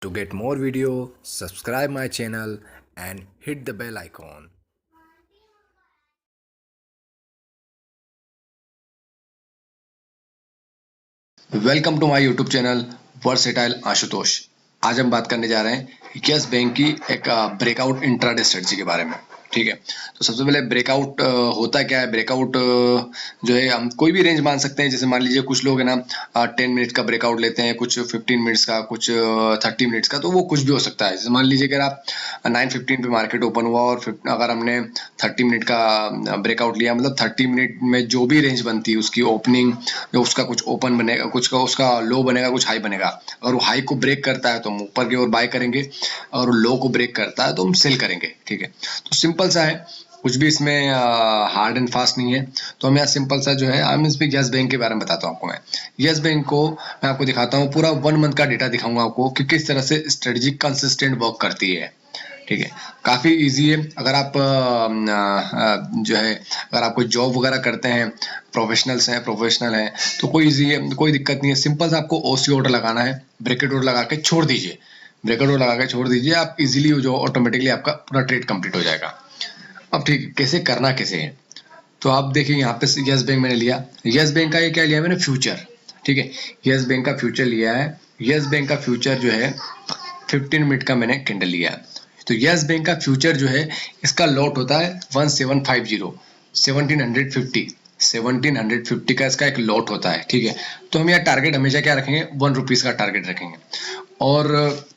To get more video, subscribe my channel and hit the bell icon. Welcome to my YouTube channel versatile Ashutosh. आज हम बात करने जा रहे हैं यस बैंक की एक ब्रेकआउट इंट्राडे स्ट्रेटजी के बारे में। ठीक है, तो सबसे पहले ब्रेकआउट होता क्या है। ब्रेकआउट जो है हम कोई भी रेंज मान सकते हैं। जैसे मान लीजिए कुछ लोग है ना 10 मिनट का ब्रेकआउट लेते हैं, कुछ 15 मिनट्स का, कुछ 30 मिनट्स का, तो वो कुछ भी हो सकता है। जैसे मान लीजिए अगर आप 9:15 पे मार्केट ओपन हुआ और अगर हमने 30 मिनट का ब्रेकआउट लिया, मतलब 30 मिनट में जो भी रेंज बनती है उसकी ओपनिंग, जो उसका कुछ ओपन बनेगा, कुछ का उसका लो बनेगा, कुछ हाई बनेगा। अगर वो हाई को ब्रेक करता है तो हम ऊपर की ओर बाय करेंगे, और लो को ब्रेक करता है तो हम सेल करेंगे। ठीक है, तो सिंपल सा है, कुछ भी इसमें हार्ड एंड फास्ट नहीं है। तो हम यहाँ सिंपल सा जो है, हम इसमें यस बैंक के बारे में बताता हूँ आपको। मैं यस बैंक को मैं आपको दिखाता हूँ, पूरा 1 मंथ का डेटा दिखाऊंगा आपको कि किस तरह से स्ट्रेटजी कंसिस्टेंट वर्क करती है। ठीक है, काफ़ी इजी है। अगर आप जो है, अगर आप कोई जॉब वगैरह करते हैं, प्रोफेशनल हैं, तो कोई इजी है, कोई दिक्कत नहीं है। सिंपल सा आपको ओसी ऑर्डर लगाना है, ब्रेकेट ऑर्डर लगा के छोड़ दीजिए, ब्रेकेट ऑर्डर लगा के छोड़ दीजिए, आप इजीली जो ऑटोमेटिकली आपका पूरा ट्रेड कंप्लीट हो जाएगा। अब ठीक है, कैसे करना कैसे है, तो आप देखिए यहाँ पे यस बैंक मैंने लिया। यस बैंक का ये क्या लिया मैंने, फ्यूचर। ठीक है, यस बैंक का फ्यूचर लिया है। यस बैंक का फ्यूचर जो है 15 मिनट का मैंने कैंडल लिया है। तो यस बैंक का फ्यूचर जो है, इसका लॉट होता है 1750, 1750 का इसका एक लॉट होता है। ठीक है, तो हम यहाँ टारगेट हमेशा क्या रखेंगे, 1 रुपीज़ का टारगेट रखेंगे। और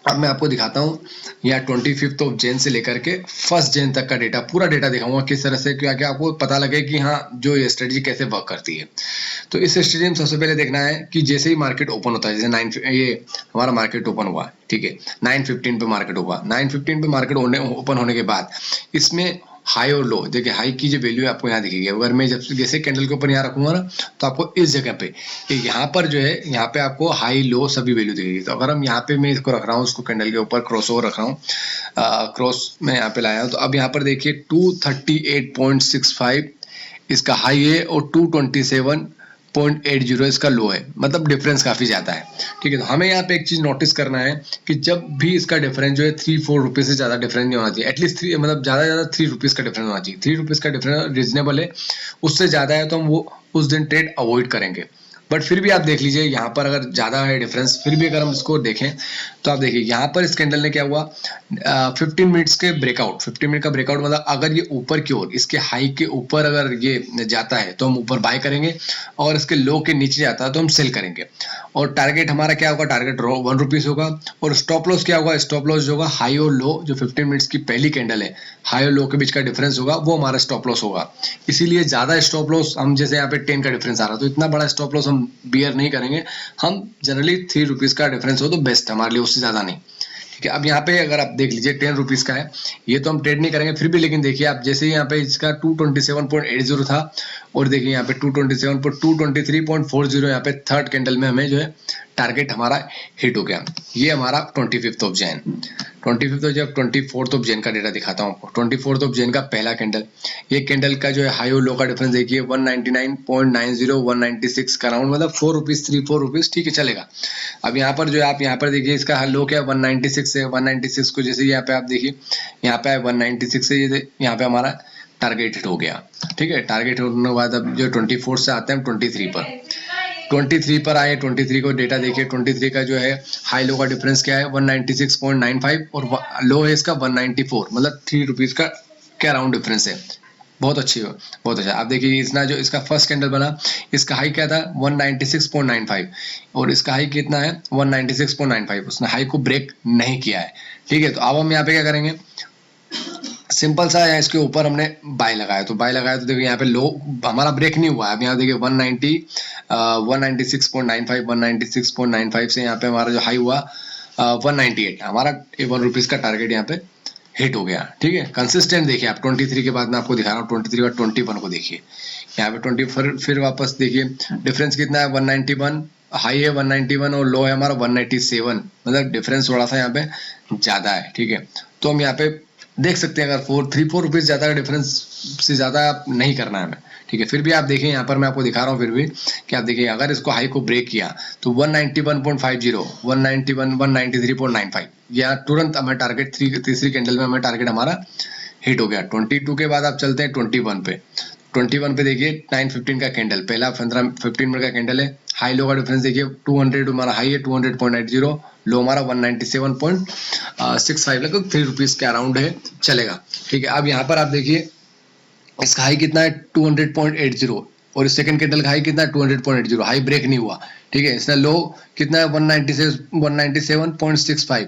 अब मैं आपको दिखाता हूँ यहाँ 25 ऑफ जैन से लेकर के 1 जैन तक का डेटा, पूरा डेटा दिखाऊंगा किस तरह से, क्या क्या आपको पता लगे कि हाँ जो ये स्ट्रेटजी कैसे वर्क करती है। तो इस स्ट्रेटजी में सबसे पहले देखना है कि जैसे ही मार्केट ओपन होता है, जैसे 9 ये हमारा मार्केट ओपन हुआ, ठीक है, 9:15 पे मार्केट हुआ, 9:15 पे मार्केट ओपन होने के बाद इसमें हाई और लो देखिए, हाई की जो वैल्यू है आपको यहाँ दिखेगी। अगर मैं जब जैसे कैंडल के ऊपर यहाँ रखूंगा ना, तो आपको इस जगह पे यहाँ पर जो है, यहाँ पे आपको हाई लो सभी वैल्यू दिखेगी। तो अगर हम यहाँ पे मैं इसको रख रहा हूँ, उसको कैंडल के ऊपर क्रॉस ओवर रख रहा हूँ, क्रॉस में यहाँ पे लाया हूँ, तो अब यहाँ पर देखिए 238.65 इसका हाई है और 227.80 इसका लो है, मतलब डिफरेंस काफी ज्यादा है। ठीक है, तो हमें यहाँ पे एक चीज नोटिस करना है कि जब भी इसका डिफरेंस जो है 3-4 रुपीज से ज्यादा डिफरेंस नहीं होना चाहिए। एटलीस्ट 3, मतलब ज्यादा से ज्यादा 3 रुपीज का डिफरेंस होना चाहिए। 3 रुपीज का डिफरेंस रीजनेबल है, उससे ज्यादा है तो हम वो उस दिन ट्रेड अवॉइड करेंगे। बट फिर भी आप देख लीजिए, यहाँ पर अगर ज्यादा है डिफरेंस, फिर भी अगर हम इसको देखें तो आप देखिए यहाँ पर इस कैंडल ने क्या हुआ, 15 मिनट्स के ब्रेकआउट, 15 मिनट का ब्रेकआउट, मतलब अगर ये ऊपर की ओर इसके हाई के ऊपर अगर ये जाता है तो हम ऊपर बाय करेंगे, और इसके लो के नीचे जाता है तो हम सेल करेंगे। और टारगेट हमारा क्या होगा, टारगेट 1 रुपीज होगा। और स्टॉप लॉस क्या होगा, स्टॉप लॉस जो होगा हाई और लो, जो 15 मिनट्स की पहली कैंडल है, हाई और लो के बीच का डिफरेंस होगा, वो हमारा स्टॉप लॉस होगा। इसीलिए ज्यादा स्टॉप लॉस हम, जैसे यहाँ पे 10 का डिफरेंस आ रहा है, तो इतना बड़ा स्टॉप लॉस हम बियर नहीं करेंगे। हम जनरली 3 रुपीज का डिफरेंस हो तो बेस्ट हमारे लिए, उससे ज्यादा नहीं। ठीक है, अब यहाँ पे अगर आप देख लीजिए 10 रुपीज का है, ये तो हम ट्रेड नहीं करेंगे फिर भी, लेकिन देखिए आप जैसे यहाँ पे इसका 227.80 था, और देखिए यहाँ पे 223.40 यहाँ पे थर्ड कैंडल में हमें जो है टारगेट हमारा हिट हो गया। ये हमारा 25 ऑफ जैन, 25 ऑफ जब 24 ऑफ जैन का डेटा दिखाता हूँ आपको। 24 ऑफ जैन का पहला कैंडल, ये कैंडल का जो है हाई और लो का डिफरेंस देखिए 199.90, 196 का राउंड, मतलब 4 रुपीज 3-4 रुपीज, ठीक है चलेगा। अब यहाँ पर जो है, आप यहाँ पर देखिए इसका लो क्या है, 196 है। 196 को जैसे यहाँ पे आप देखिए, यहाँ पे 196 है, ये यहाँ पे हमारा टारगेट हिट हो गया। ठीक है, टारगेट होने के बाद अब जो 24 से आते हैं हम 23 पर, 23 पर आए। 23 को डेटा देखिए, 23 का जो है हाई लो का डिफरेंस क्या है, 196.95, और लो है इसका 194, मतलब 3 रुपीज का क्या राउंड डिफरेंस है। बहुत अच्छी हो, बहुत अच्छा। आप देखिए इसना जो इसका फर्स्ट कैंडल बना, इसका हाई क्या था 196.95, और इसका हाई कितना है 196.95, उसने हाई को ब्रेक नहीं किया है। ठीक है, तो अब हम यहाँ पे क्या करेंगे, सिंपल सा है, इसके ऊपर हमने बाय लगाया, तो बाय लगाया तो देखिए यहाँ पे लो हमारा ब्रेक नहीं हुआ है। अब यहाँ देखिए 196.95, 196.95 से यहाँ पे हमारा जो हाई हुआ 198, हमारा 1 रुपीज का टारगेट यहाँ पे हिट हो गया। ठीक है, कंसिस्टेंट देखिए आप 23 के बाद मैं आपको दिखा रहा हूँ, 23 का 21 को देखिए, यहाँ पे 20 फिर वापस देखिए डिफरेंस कितना है, 191 हाई है, 191 और लो है हमारा 197, मतलब डिफरेंस थोड़ा सा यहाँ पे ज्यादा है। ठीक है, तो हम यहाँ पे देख सकते हैं, अगर 4 रुपीज ज्यादा का डिफरेंस से ज्यादा नहीं करना है हमें। ठीक है। फिर भी आप देखिए यहाँ पर मैं आपको दिखा रहा हूँ फिर भी कि आप देखिए अगर इसको हाई को ब्रेक किया तो 191.50 191 193.95 या तुरंत हमें टारगेट तीसरी कैंडल में हमें टारगेट हमारा हिट हो गया। 22 के बाद आप चलते हैं 21 पे। 21 पे देखिए 9:15 का कैंडल, पहला 15 मिनट का कैंडल है। हाई लो का डिफरेंस देखिए 200 हमारा हाई है 200.80, लो हमारा 197.65 लगभग 3 रुपीज के अराउंड है, चलेगा। ठीक है। अब यहाँ पर आप देखिए इसका हाई कितना है 200.80 और सेकंड कैंडल का हाई कितना है 200.80, हाई ब्रेक नहीं हुआ। ठीक है। इसका लो कितना है 197.65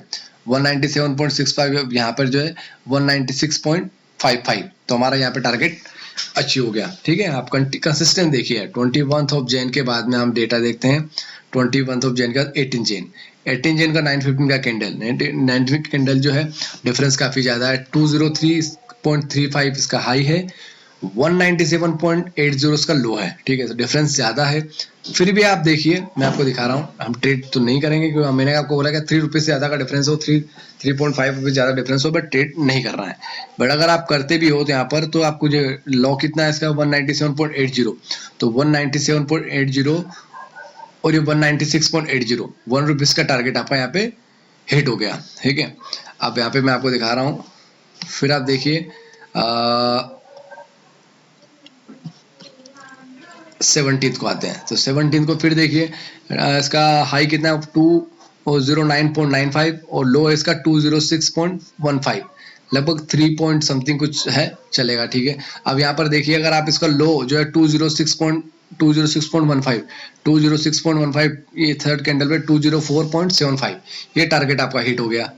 197.65, यहाँ पर जो है 196.55, तो हमारा यहाँ पे टारगेट अचीव हो गया। ठीक है। आप कंसिस्टेंट देखिए 21 ऑफ जैन के बाद में हम डेटा देखते हैं। 21 ऑफ जैन का 18 जैन का 9:15 का कैंडल, 9 कैंडल जो है डिफरेंस काफी ज्यादा है। 203.35 इसका हाई है, 197.80 इसका लो है। ठीक है। तो डिफरेंस ज्यादा है। फिर भी आप देखिए मैं आपको दिखा रहा हूँ, हम ट्रेड तो नहीं करेंगे क्योंकि मैंने आपको बोला कि 3 रुपीज से ज्यादा का डिफरेंस हो, 3.5 रुपीज ज्यादा डिफरेंस हो, बट ट्रेड नहीं करना है। बट अगर आप करते भी हो तो यहाँ पर तो आपको जो लॉ कितना है इसका 197.80, तो 197.80 और ये 196.80, 1 रुपीज का टारगेट आपका यहाँ पे हिट हो गया। ठीक है। अब यहाँ पे मैं आपको दिखा रहा हूँ। फिर आप देखिए 17 को आते हैं, तो 17 को फिर देखिए इसका हाई कितना है 209.95 और लो है इसका 206.15, लगभग 3 पॉइंट समथिंग कुछ है, चलेगा। ठीक है। अब यहाँ पर देखिए अगर आप इसका लो जो है 206.15 ये थर्ड कैंडल पे 204.75, ये टारगेट आपका हिट हो गया।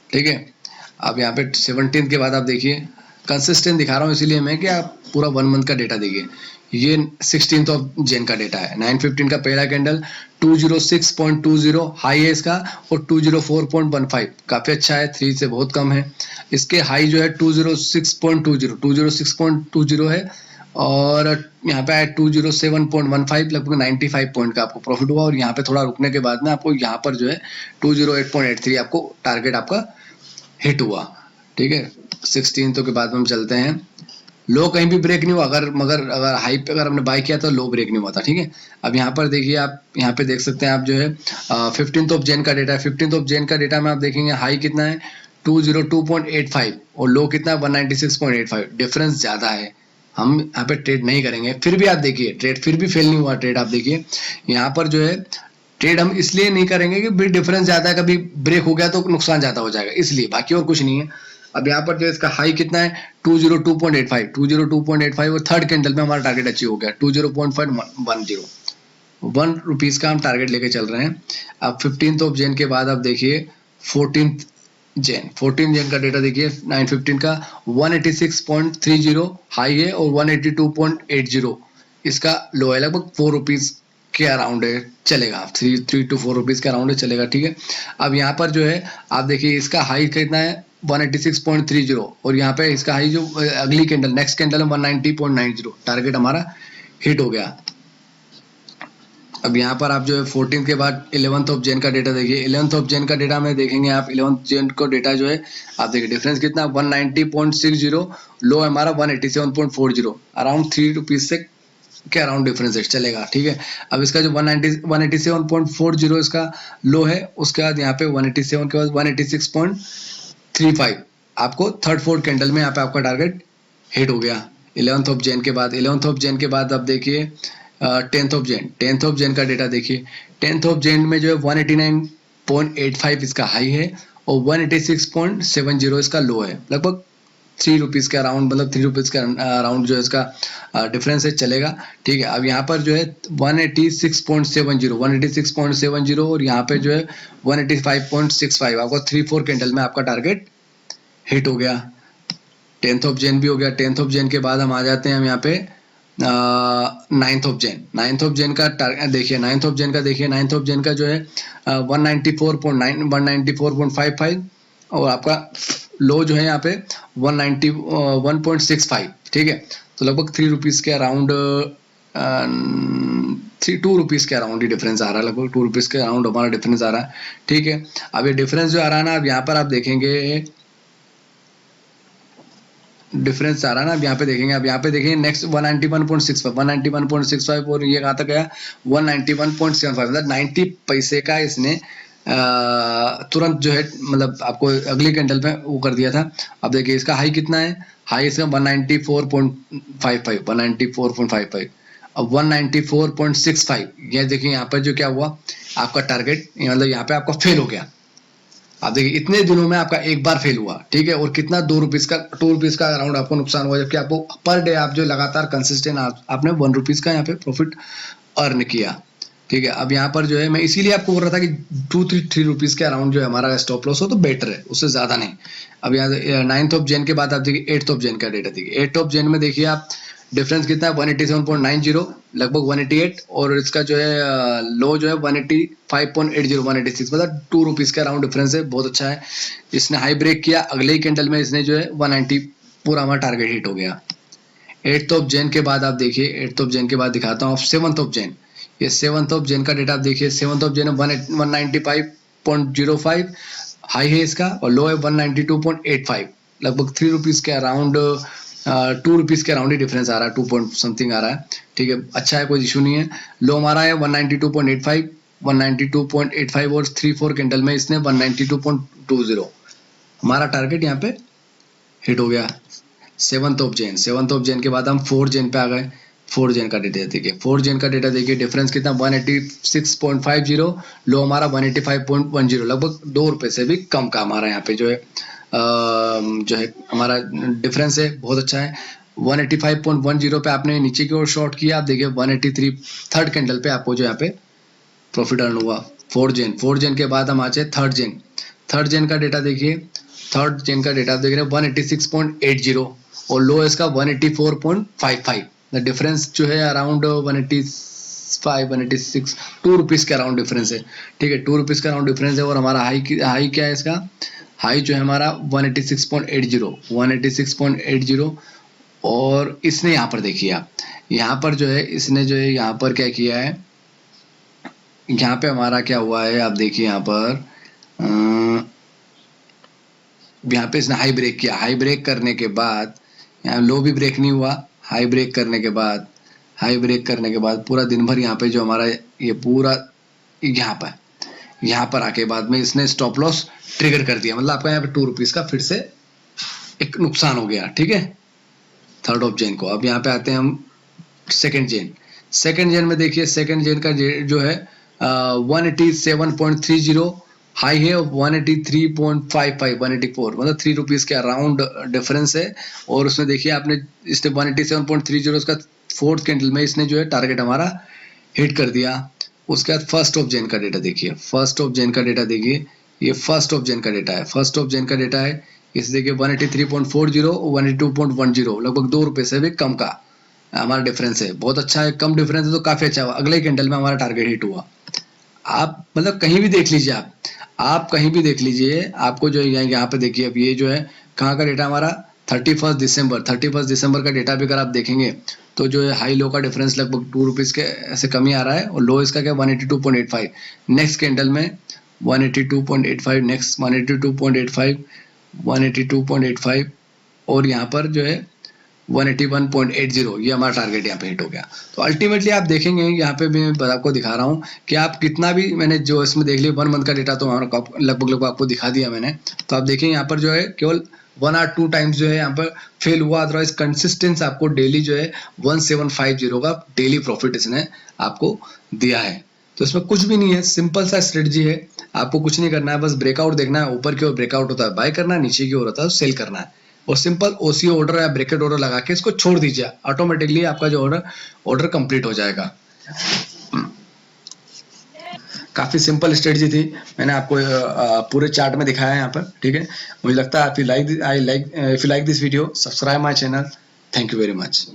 ठीक है। अब यहाँ पे 17 के बाद आप देखिए कंसिस्टेंट दिखा रहा हूँ इसीलिए मैं कि आप पूरा 1 मंथ का डेटा देखिए। ये 16 ऑफ जैन का डेटा है। 9:15 का पहला कैंडल 206.20 हाई है इसका और 204.15 काफी अच्छा है, 3 से बहुत कम है। इसके हाई जो है 206.20 है और यहाँ पे है 207.15, लगभग 95 पॉइंट का आपको प्रॉफिट हुआ। और यहाँ पे थोड़ा रुकने के बाद में आपको यहाँ पर जो है 208.83 आपको टारगेट आपका हिट हुआ। ठीक है। 16 के बाद में हम चलते हैं। लो कहीं भी ब्रेक नहीं हुआ, मगर अगर हाई पे अगर हमने बाय किया तो लो ब्रेक नहीं हुआ था। ठीक है। अब यहाँ पर देखिए आप यहाँ पे देख सकते हैं आप जो है 15 ऑफ जैन का डेटा है। 15 ऑफ जैन का डेटा में आप देखेंगे हाई कितना है 202.85 और लो कितना है 196.85, डिफरेंस ज्यादा है। हम यहाँ पे ट्रेड नहीं करेंगे। फिर भी आप देखिए ट्रेड फिर भी फेल नहीं हुआ ट्रेड। आप देखिए यहाँ पर जो है ट्रेड हम इसलिए नहीं करेंगे कि भी डिफरेंस ज्यादा है, कभी ब्रेक हो गया तो नुकसान ज्यादा हो जाएगा, इसलिए, बाकी और कुछ नहीं है। अब यहाँ पर जो इसका हाई कितना है 202.85 और थर्ड कैंडल में हमारा टारगेट अचीव हो गया 20510, 1 रुपीज का हम टारगेट लेके चल रहे हैं। अब 15 ऑफ जैन के बाद आप देखिए 14 जैन का डेटा देखिए 9:15 का 186.30 हाई है और 182.80 इसका लो है, लगभग 4 रुपीज के अराउंड है, चलेगा। 3 to 4 रुपीज के अराउंड है, चलेगा। ठीक है। अब यहाँ पर जो है आप देखिए इसका हाई कितना है 186.30 और यहाँ पे इसका हाई जो अगली कैंडल नेक्स्ट कैंडल है 190.90, टारगेट हमारा हिट हो गया। अब यहाँ पर आप जो है 14 के बाद 11 ऑफ जैन का डेटा देखिए। 11 ऑफ जैन का डेटा में देखेंगे आप 11 जैन को डेटा जो है आप देखिए डिफरेंस कितना 190.60, लो हमारा 187.40, अराउंड 3 रुपीज से के अराउंड डिफरेंस है, चलेगा। ठीक है। अब इसका जो 187.40 इसका लो है, उसके बाद यहाँ पे 187 के बाद 186.35 आपको थर्ड फोर्थ कैंडल में यहाँ पे आपका टारगेट हिट हो गया 11 ऑफ जैन के बाद। 11 ऑफ जैन के बाद आप देखिए 10 ऑफ जैन का डेटा देखिए। 10 ऑफ जैन में जो है 189.85 इसका हाई है और 186.70 इसका लो है, लगभग 3 रुपीज के अराउंड, मतलब 3 रुपीज के अराउंड जो है इसका डिफरेंस है, चलेगा। ठीक है। अब यहाँ पर जो है 186.70 और यहाँ पे जो है 185.65 आपको 3-4 कैंडल में आपका टारगेट हिट हो गया। 10 ऑफ जैन भी हो गया। 10 ऑफ जैन के बाद हम आ जाते हैं हम यहाँ पे 9 ऑफ जैन का देखिए। 9 ऑफ जैन का देखिए। 9 ऑफ जैन का जो है 194.55 और आपका लो जो है यहाँ पे 191.65। ठीक है। तो लगभग 3 रुपीज के अराउंड 2 रुपीज के अराउंड ही डिफरेंस आ रहा है, लगभग 2 रुपीज के अराउंड हमारा डिफरेंस आ रहा है। ठीक है। अब ये डिफरेंस जो आ रहा है ना, अब यहाँ पर आप देखेंगे डिफरेंस आ रहा है ना। अब यहाँ पे देखेंगे, अब यहाँ पे देखेंगे नेक्स्ट 191.65 और ये कहाँ तक गया 191.75, मतलब 90 पैसे का इसने तुरंत जो है मतलब आपको अगली कैंडल पे वो कर दिया था। अब देखिए इसका हाई कितना है, हाई इसका 194.55, अब 194.65, ये देखिए यहाँ पर जो क्या हुआ आपका टारगेट, मतलब यहाँ पे आपका फेल हो गया। आप देखिए इतने दिनों में आपका एक बार फेल हुआ, ठीक है, और कितना 2 रुपीज का अराउंड आपको नुकसान हुआ, जबकि आपको पर डे आप जो लगातार कंसिस्टेंट आपने 1 रुपीज का यहाँ पे प्रॉफिट अर्न किया, ठीक है। अब यहाँ पर जो है मैं इसीलिए आपको बोल रहा था कि 2-3 रुपीज के अराउंड जो है हमारा स्टॉप लॉस हो तो बेटर है, उससे ज्यादा नहीं। अब यहाँ 9th ऑफ जैन के बाद आप देखिए 8th ऑफ जैन का डेटा देखिए। 8th ऑफ जैन में देखिए आप डिफरेंस कितना है 187.90, लगभग 188, और इसका जो है लो जो है 185.80, 186, मतलब 2 रुपीज का अराउंड डिफरेंस है, बहुत अच्छा है। इसने हाई ब्रेक किया, अगले ही कैंडल में इसने जो है 190 पूरा हमारा टारगेट हिट हो गया। 8th ऑफ जैन के बाद आप देखिए, 8th ऑफ जैन के बाद दिखाता हूँ 7th ऑफ जैन। ये 7th ऑफ जैन का डेटा आप देखिए, 7th ऑफ जैन 195.05 हाई है इसका, और लो है 192.85, लगभग 3 रुपीज के अराउंड 2 रुपीज के अराउंड ही डिफरेंस आ रहा है, 2 पॉइंट समथिंग आ रहा है, ठीक है, अच्छा है, कोई इशू नहीं है। लो हमारा है 192.85 और 3-4 कैंडल में इसने 192.20, हमारा टारगेट यहाँ पे हिट हो गया। 7th ऑफ जैन के बाद हम 4th जैन पे आ गए। 4th जैन का डेटा देखिए, 4th जैन का डेटा देखिए, डिफरेंस कितना 186.50, लो हमारा 185.10, लगभग 2 रुपए से भी कम का हमारा यहाँ पे जो है हमारा डिफरेंस है, बहुत अच्छा है। 185.10 पे आपने नीचे की ओर शॉर्ट किया, आप देखिए 183 थर्ड कैंडल पे आपको जो यहाँ पे प्रॉफिट अर्न हुआ। 4th जैन के बाद हम आ जाए 3rd जैन का डेटा देखिए। 3rd जैन का डेटा देख रहे हैं 186.80 और लो इसका 184.55, द डिफरेंस जो है अराउंड 186 2 रुपीज के अराउंड डिफरेंस है, ठीक है, 2 रुपीज का अराउंड डिफरेंस है। और हमारा हाई क्या है इसका, हाई जो है हमारा 186.80, और इसने यहाँ पर देखिए आप, यहाँ पर जो है इसने जो है यहाँ पर क्या किया है, यहाँ पे हमारा क्या हुआ है आप देखिए, यहाँ पे इसने हाई ब्रेक किया, हाई ब्रेक करने के बाद यहाँ लो भी ब्रेक नहीं हुआ, हाई ब्रेक करने के बाद पूरा दिन भर यहाँ पे जो हमारा ये पूरा यहाँ पर आके बाद में इसने स्टॉप लॉस ट्रिगर कर दिया, मतलब आपका यहाँ पे 2 रुपीज का फिर से एक नुकसान हो गया, ठीक है, 3rd ऑफ जैन को। अब यहाँ पे आते हैं हम 2nd जैन में देखिए, 2nd जैन का जो है 187.30 हाई है, 183.55 184, मतलब 3 रुपीज के अराउंड डिफरेंस है। और उसमें देखिए आपने इसने 187.30 उसका 4th कैंडल में इसने जो है टारगेट हमारा हिट कर दिया। उसके बाद 1st ऑफ जैन का डेटा देखिए, 1st ऑफ जैन का डेटा देखिए, ये 1st ऑफ जैन का डेटा है, 1st ऑफ जैन का डेटा है, इसे देखिए 183.40 182.10, लगभग 2 रुपए से भी कम का हमारा डिफरेंस है, बहुत अच्छा है, कम डिफरेंस है तो काफी अच्छा हुआ। अगले कैंडल में हमारा टारगेट हिट हुआ। आप मतलब कहीं भी देख लीजिए, आप कहीं भी देख लीजिए, आपको जो यहाँ पे देखिए, अब ये जो है कहाँ का डेटा हमारा 31 दिसंबर का डेटा भी अगर आप देखेंगे तो जो है हाई लो का डिफरेंस लगभग 2 रुपीज के ऐसे कमी आ रहा है, और लो इसका क्या 182.85, नेक्स्ट कैंडल में 182.85, नेक्स्ट 182.85 और यहाँ पर जो है 181.80, ये हमारा टारगेट यहाँ पे हिट हो गया। तो अल्टीमेटली आप देखेंगे यहाँ पे भी मैं आपको दिखा रहा हूँ कि आप कितना भी, मैंने जो इसमें देख लिया 1 मंथ का डेटा तो हमारा लगभग आपको दिखा दिया मैंने, तो आप देखेंगे यहाँ पर जो है केवल 1 or 2 टाइम्स जो है यहाँ पर फेल हुआ, अदरवाइज कंसिस्टेंस आपको डेली जो है 1750 का डेली प्रॉफिट इसने आपको दिया है। तो इसमें कुछ भी नहीं है, सिंपल सा स्ट्रेटजी है, आपको कुछ नहीं करना है, बस ब्रेकआउट देखना है, ऊपर की ओर ब्रेकआउट होता है बाय करना है, नीचे की ओर होता है सेल करना है, और सिंपल ओसी ऑर्डर या ब्रेकेट ऑर्डर लगा के इसको छोड़ दीजिए, ऑटोमेटिकली आपका जो ऑर्डर कंप्लीट हो जाएगा। काफी सिंपल स्ट्रेटजी थी, मैंने आपको पूरे चार्ट में दिखाया है यहाँ पर, ठीक है। मुझे लगता है if you like this video, subscribe my channel. Thank you very much.